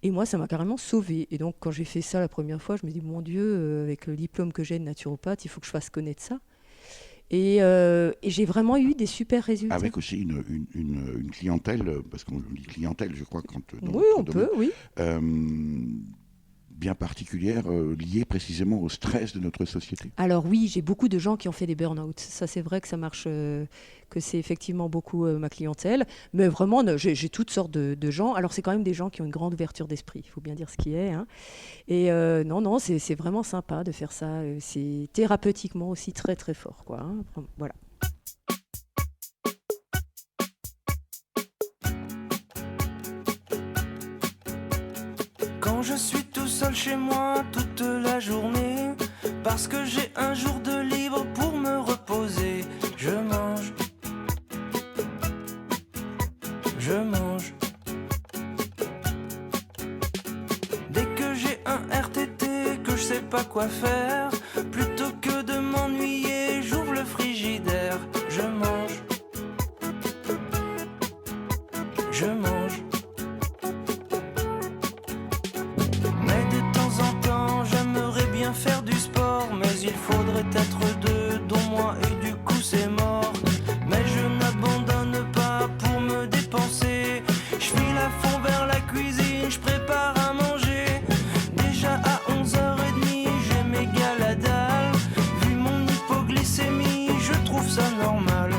Et moi, ça m'a carrément sauvée. Et donc, quand j'ai fait ça la première fois, je me dis, mon Dieu, avec le diplôme que j'ai de naturopathe, il faut que je fasse connaître ça. Et j'ai vraiment eu des super résultats. Avec aussi une clientèle, parce qu'on dit clientèle, je crois, quand oui, on peut, oui. Bien particulière, liée précisément au stress de notre société. Alors oui, j'ai beaucoup de gens qui ont fait des burn-out. Ça, c'est vrai que ça marche, que c'est effectivement beaucoup ma clientèle. Mais vraiment, j'ai toutes sortes de gens. Alors c'est quand même des gens qui ont une grande ouverture d'esprit, il faut bien dire ce qui est. Et non, c'est vraiment sympa de faire ça. C'est thérapeutiquement aussi très très fort, quoi. Voilà. Quand je suis tout seul chez moi toute la journée, parce que j'ai un jour de libre pour me reposer, je mange. Dès que j'ai un RTT, que je sais pas quoi faire, plutôt que de m'ennuyer, j'ouvre le frigidaire, je mange. Faire du sport, mais il faudrait être 2, dont moi, et du coup c'est mort. Mais je n'abandonne pas pour me dépenser. Je file à fond vers la cuisine, je prépare à manger. Déjà à 11h30, j'ai méga la dalle. Vu mon hypoglycémie, je trouve ça normal.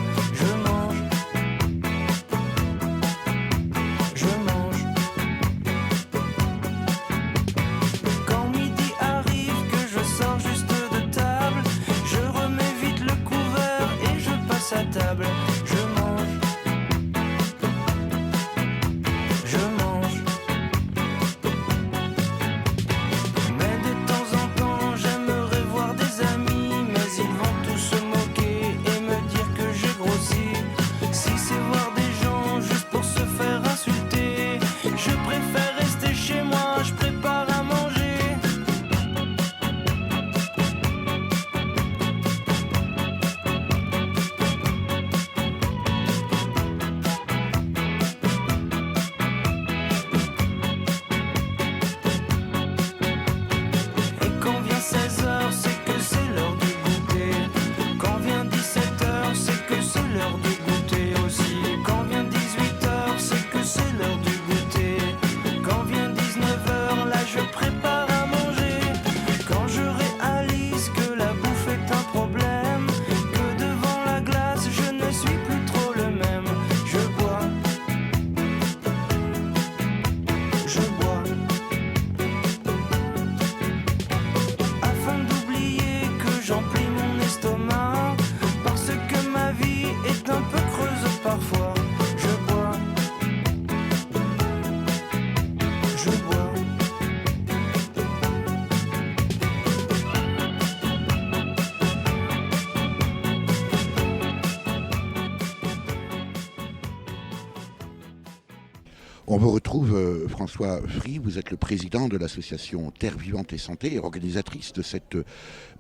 On vous retrouve, François Fry, vous êtes le président de l'association Terre Vivante et Santé et organisatrice de cette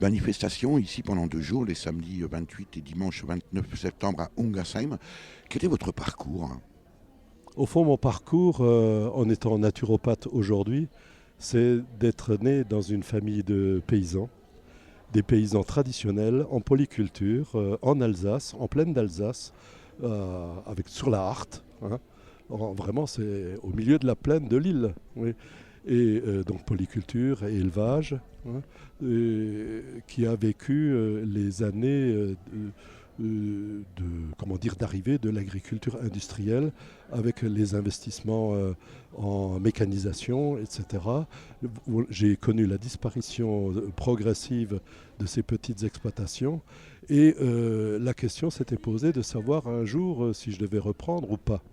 manifestation ici pendant 2 jours, les samedis 28 et dimanche 29 septembre à Ungersheim. Quel est votre parcours ? Au fond, mon parcours, en étant naturopathe aujourd'hui, c'est d'être né dans une famille de paysans, des paysans traditionnels en polyculture, en Alsace, en plaine d'Alsace, sur la Harte. Hein. Vraiment, c'est au milieu de la plaine de l'île. Oui. Et donc polyculture et élevage, hein, qui a vécu les années d'arrivée de l'agriculture industrielle avec les investissements en mécanisation, etc. J'ai connu la disparition progressive de ces petites exploitations et la question s'était posée de savoir un jour si je devais reprendre ou pas.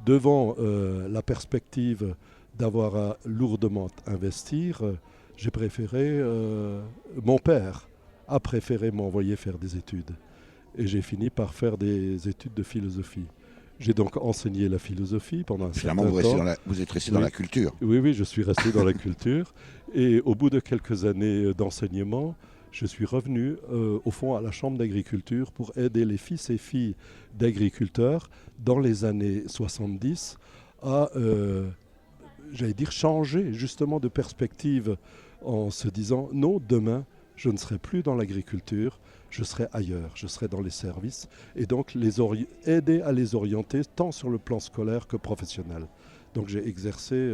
Devant la perspective d'avoir à lourdement investir, j'ai préféré, mon père a préféré m'envoyer faire des études. Et j'ai fini par faire des études de philosophie. J'ai donc enseigné la philosophie pendant un certain temps. Vous êtes resté dans la culture. Oui, je suis resté dans la culture. Et au bout de quelques années d'enseignement, je suis revenu au fond à la Chambre d'agriculture pour aider les fils et filles d'agriculteurs dans les années 70 à, changer justement de perspective en se disant non, demain, je ne serai plus dans l'agriculture, je serai ailleurs, je serai dans les services et donc aider à les orienter tant sur le plan scolaire que professionnel. Donc j'ai exercé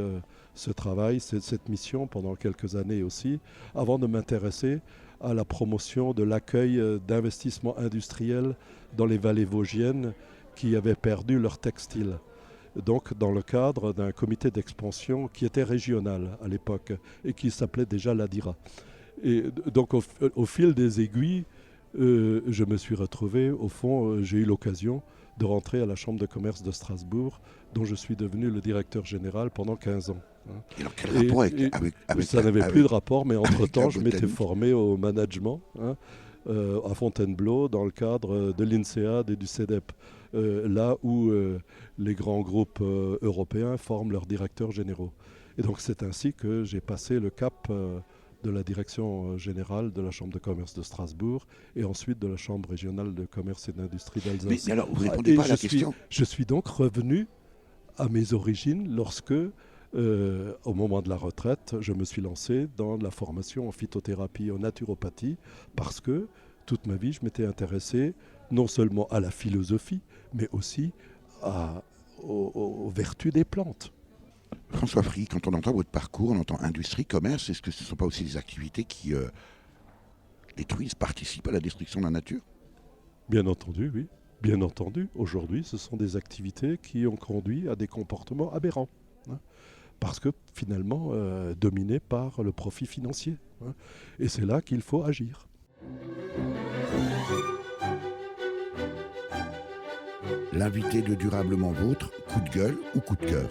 ce travail, cette mission pendant quelques années aussi, avant de m'intéresser à la promotion de l'accueil d'investissements industriels dans les vallées vosgiennes qui avaient perdu leur textile. Donc dans le cadre d'un comité d'expansion qui était régional à l'époque et qui s'appelait déjà l'ADIRA. Et donc au fil des aiguilles, je me suis retrouvé, au fond, j'ai eu l'occasion de rentrer à la Chambre de commerce de Strasbourg, dont je suis devenu le directeur général pendant 15 ans. Hein. Et alors, quel rapport avec ça n'avait plus de rapport, mais entre-temps, je m'étais formé au management à Fontainebleau dans le cadre de l'INSEAD et du CEDEP, là où les grands groupes européens forment leurs directeurs généraux. Et donc c'est ainsi que j'ai passé le cap de la direction générale de la Chambre de commerce de Strasbourg et ensuite de la Chambre régionale de commerce et d'industrie d'Alsace. Mais alors, vous ne répondez pas à la question. Je suis donc revenu à mes origines lorsque, au moment de la retraite, je me suis lancé dans la formation en phytothérapie, en naturopathie, parce que toute ma vie, je m'étais intéressé non seulement à la philosophie, mais aussi aux vertus des plantes. François Fry, quand on entend votre parcours, on entend industrie, commerce, est-ce que ce ne sont pas aussi des activités qui détruisent, participent à la destruction de la nature ? Bien entendu, oui. Bien entendu, aujourd'hui, ce sont des activités qui ont conduit à des comportements aberrants. Hein, parce que finalement, dominés par le profit financier. Hein, et c'est là qu'il faut agir. L'invité de Durablement Vôtre, coup de gueule ou coup de cœur ?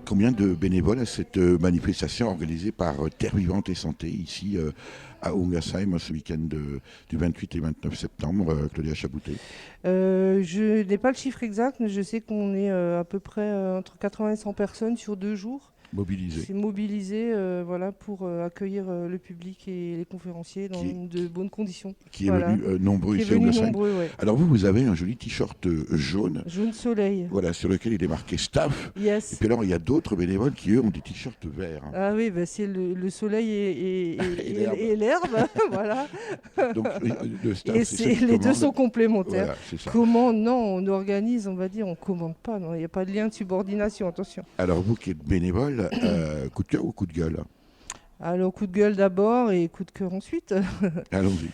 Combien de bénévoles à cette manifestation organisée par Terre Vivante et Santé ici à Ungersheim ce week-end du 28 et 29 septembre, Claudia Chaboutet? Je n'ai pas le chiffre exact, mais je sais qu'on est à peu près entre 80 et 100 personnes sur 2 jours. Mobilisé. C'est mobilisé pour accueillir le public et les conférenciers dans de bonnes conditions. Qui est venu nombreux ici à Ungersheim. Ouais. Alors vous avez un joli t-shirt jaune. Jaune soleil. Voilà, sur lequel il est marqué staff. Yes. Et puis alors il y a d'autres bénévoles qui eux ont des t-shirts verts. Ah oui, c'est le soleil et l'herbe. Voilà. Donc le staff, et les deux sont complémentaires. Voilà, c'est ça. Commande, non, on organise, on va dire, on commande pas. Il n'y a pas de lien de subordination, attention. Alors vous qui êtes bénévole, coup de cœur ou coup de gueule? Alors coup de gueule d'abord et coup de cœur ensuite. Allons-y.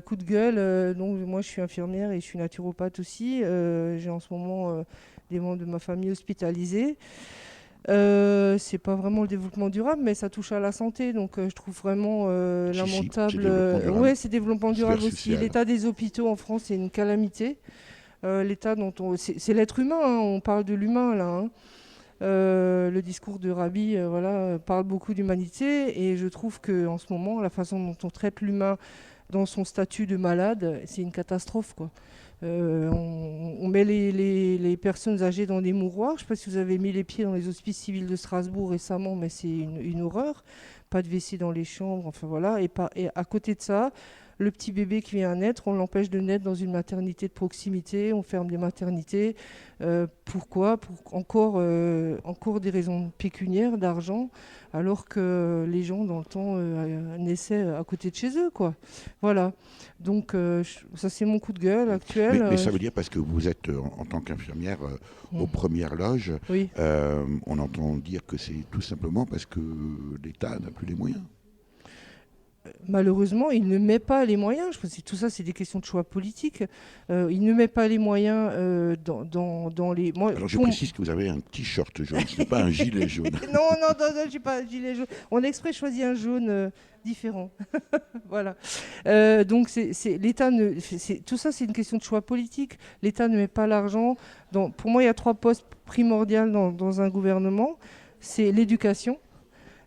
Coup de gueule, donc moi je suis infirmière et je suis naturopathe aussi. J'ai en ce moment des membres de ma famille hospitalisés. C'est pas vraiment le développement durable, mais ça touche à la santé, donc je trouve vraiment lamentable. Oui, c'est développement durable aussi. L'état des hôpitaux en France, c'est une calamité. L'état dont c'est l'être humain, hein, on parle de l'humain là. Hein. Le discours de Rabi parle beaucoup d'humanité et je trouve qu'en ce moment, la façon dont on traite l'humain dans son statut de malade, c'est une catastrophe, quoi. On met les personnes âgées dans des mouroirs. Je ne sais pas si vous avez mis les pieds dans les hospices civils de Strasbourg récemment, mais c'est une horreur. Pas de WC dans les chambres, enfin voilà. Et à côté de ça, le petit bébé qui vient à naître, on l'empêche de naître dans une maternité de proximité, on ferme des maternités. Pourquoi ? Pour encore des raisons pécuniaires, d'argent, alors que les gens, dans le temps, naissaient à côté de chez eux, quoi. Voilà. Donc, ça, c'est mon coup de gueule actuel. Mais ça veut dire, parce que vous êtes, en tant qu'infirmière, aux premières loges, oui. On entend dire que c'est tout simplement parce que l'État n'a plus les moyens. Malheureusement, il ne met pas les moyens. Je pense que tout ça, c'est des questions de choix politiques. Il ne met pas les moyens dans les... Alors, je précise que vous avez un t-shirt jaune, ce n'est pas un gilet jaune. non, je n'ai pas un gilet jaune. On a exprès choisi un jaune différent. Voilà. Donc, l'État tout ça, c'est une question de choix politique. L'État ne met pas l'argent. Pour moi, il y a 3 postes primordiaux dans un gouvernement. C'est l'éducation,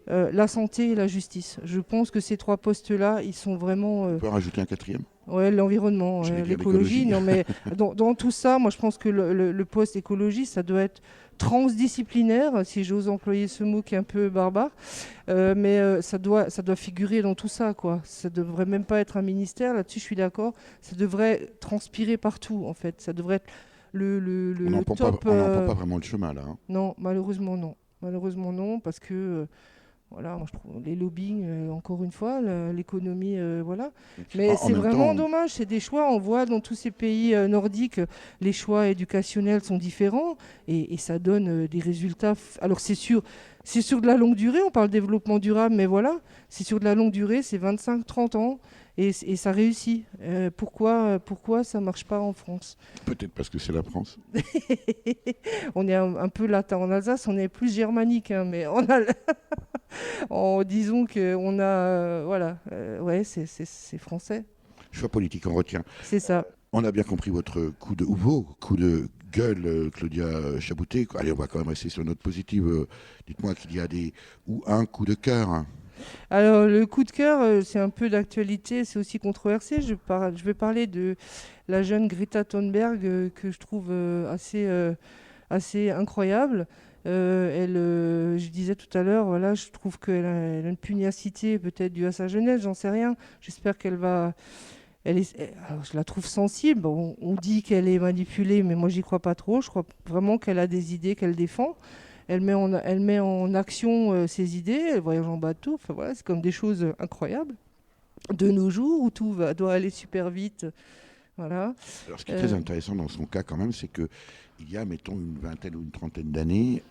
la santé et la justice. Je pense que ces 3 postes-là, ils sont vraiment... On peut en rajouter un 4e ? Ouais, l'environnement, l'écologie. Non, mais dans tout ça, moi, je pense que le poste écologie, ça doit être transdisciplinaire, si j'ose employer ce mot qui est un peu barbare. Mais ça doit figurer dans tout ça, quoi. Ça devrait même pas être un ministère. Là-dessus, je suis d'accord. Ça devrait transpirer partout, en fait. Ça devrait être le top. On n'en prend pas vraiment le chemin, là. Hein. Non, malheureusement, non. Malheureusement, non, parce que... Voilà, moi je trouve les lobbying, encore une fois, l'économie, voilà. Mais c'est vraiment dommage, c'est des choix. On voit dans tous ces pays nordiques, les choix éducationnels sont différents et ça donne des résultats. Alors c'est sur de la longue durée, on parle de développement durable, mais voilà, c'est sur de la longue durée, c'est 25-30 ans et ça réussit. Pourquoi ça ne marche pas en France ? Peut-être parce que c'est la France. On est un peu latin en Alsace, on est plus germanique, hein, mais on a... disons qu'on a... voilà, ouais, c'est français. Choix politique, on retient. C'est ça. On a bien compris vos coups de gueule, Claudia Chaboutet. Allez, on va quand même rester sur une note positive. Dites-moi qu'il y a un coup de cœur. Alors, le coup de cœur, c'est un peu d'actualité, c'est aussi controversé. Je vais parler de la jeune Greta Thunberg que je trouve assez incroyable. Je disais tout à l'heure, voilà, je trouve qu'elle a une pugnacité peut-être due à sa jeunesse, j'en sais rien. J'espère qu'elle va... alors, je la trouve sensible. On dit qu'elle est manipulée, mais moi, j'y crois pas trop. Je crois vraiment qu'elle a des idées qu'elle défend. Elle met en action ses idées, elle voyage en bateau. Enfin, voilà, c'est comme des choses incroyables. De nos jours, où tout doit aller super vite. Voilà. Alors, ce qui est très intéressant dans son cas, quand même, c'est que il y a, mettons, une vingtaine ou une trentaine d'années,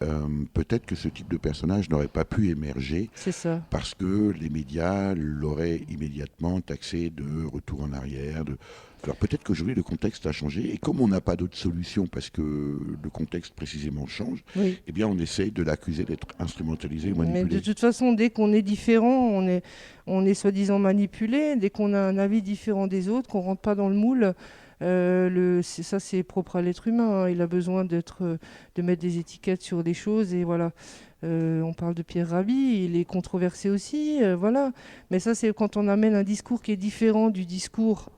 peut-être que ce type de personnage n'aurait pas pu émerger. C'est ça. Parce que les médias l'auraient immédiatement taxé de retour en arrière. Alors peut-être qu'aujourd'hui, le contexte a changé. Et comme on n'a pas d'autre solution parce que le contexte précisément change, oui. Eh bien, on essaye de l'accuser d'être instrumentalisé ou manipulé. Mais de toute façon, dès qu'on est différent, on est soi-disant manipulé. Dès qu'on a un avis différent des autres, qu'on ne rentre pas dans le moule... ça c'est propre à l'être humain, hein. Il a besoin de mettre des étiquettes sur des choses et voilà. On parle de Pierre Rabhi, il est controversé aussi, voilà. Mais ça c'est quand on amène un discours qui est différent du discours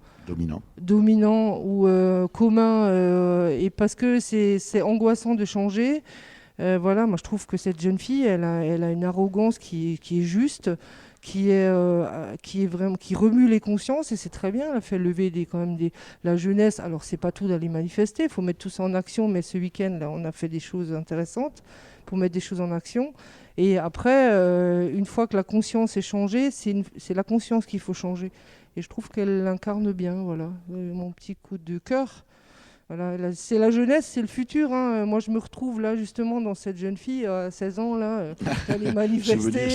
dominant ou commun et parce que c'est angoissant de changer. Voilà, moi je trouve que cette jeune fille, elle a une arrogance qui est juste. Qui remue les consciences et c'est très bien. Elle a fait lever la jeunesse. Alors c'est pas tout d'aller manifester, il faut mettre tout ça en action. Mais ce week-end là, on a fait des choses intéressantes pour mettre des choses en action. Et après, une fois que la conscience est changée, c'est la conscience qu'il faut changer. Et je trouve qu'elle l'incarne bien. Voilà, mon petit coup de cœur. Voilà, c'est la jeunesse, c'est le futur. Hein. Moi, je me retrouve là, justement, dans cette jeune fille à 16 ans, là, aller manifester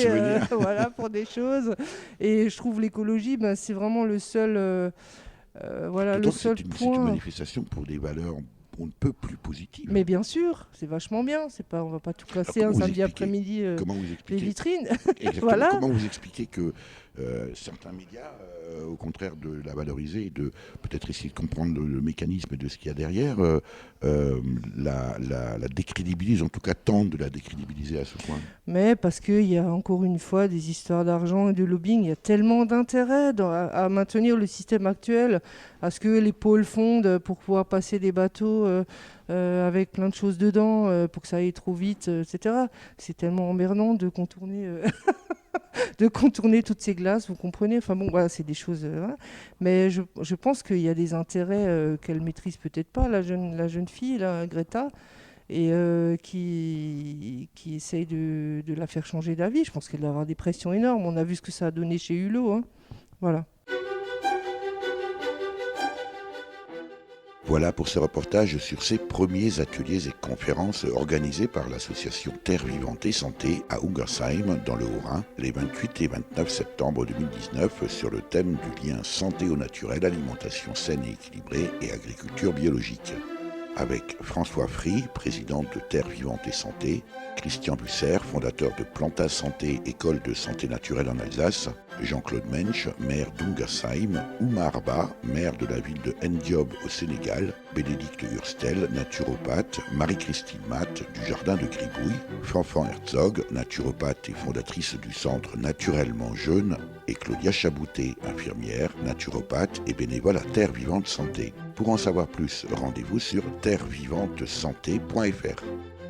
voilà, pour des choses. Et je trouve l'écologie, c'est vraiment le seul, le seul point. C'est une manifestation pour des valeurs on ne peut plus positives. Mais bien sûr, c'est vachement bien. On ne va pas tout casser un samedi après-midi les vitrines. Exactement. Voilà. Comment vous expliquez que Certains médias, au contraire de la valoriser, de peut-être essayer de comprendre le mécanisme de ce qu'il y a derrière, la décrédibilisent, en tout cas tentent de la décrédibiliser à ce point. Mais parce qu'il y a encore une fois des histoires d'argent et de lobbying, il y a tellement d'intérêt à maintenir le système actuel, à ce que les pôles fondent pour pouvoir passer des bateaux avec plein de choses dedans, pour que ça aille trop vite, etc. C'est tellement emmerdant de contourner... de contourner toutes ces glaces, vous comprenez. Enfin bon, voilà, c'est des choses... Mais je pense qu'il y a des intérêts qu'elle maîtrise peut-être pas, la jeune fille, là, Greta, et qui essaye de la faire changer d'avis. Je pense qu'elle doit avoir des pressions énormes. On a vu ce que ça a donné chez Hulot. Hein. Voilà. Voilà pour ce reportage sur ces premiers ateliers et conférences organisés par l'association Terre Vivante et Santé à Ungersheim, dans le Haut-Rhin, les 28 et 29 septembre 2019, sur le thème du lien santé au naturel, alimentation saine et équilibrée et agriculture biologique. Avec François Fry, président de Terre Vivante et Santé, Christian Busser, fondateur de Planta Santé, école de santé naturelle en Alsace, Jean-Claude Mensch, maire d'Ungersheim, Oumar Ba, maire de la ville de Ndiob au Sénégal, Bénédicte Hurstel, naturopathe, Marie-Christine Matt du jardin de Gribouille, Fanfan Herzog, naturopathe et fondatrice du centre Naturellement Jeune, et Claudia Chaboutet, infirmière, naturopathe et bénévole à Terre Vivante Santé. Pour en savoir plus, rendez-vous sur terrevivantesanté.fr.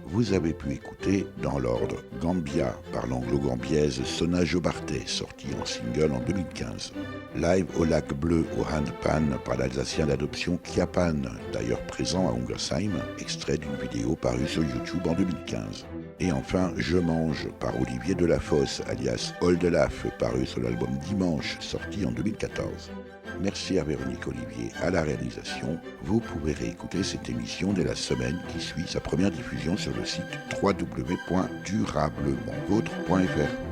Vous avez pu écouter, dans l'ordre, Gambia par l'anglo-gambiaise Sona Jobartet, sortie en single en 2015. Live au lac bleu au Handpan par l'Alsacien d'adoption Kiapan, d'ailleurs présent à Ungersheim, extrait d'une vidéo parue sur YouTube en 2015. Et enfin, Je mange par Olivier Delafosse, alias Oldelaf, paru sur l'album Dimanche, sorti en 2014. Merci à Véronique Olivier à la réalisation. Vous pouvez réécouter cette émission dès la semaine qui suit sa première diffusion sur le site www.durablementvôtre.fr.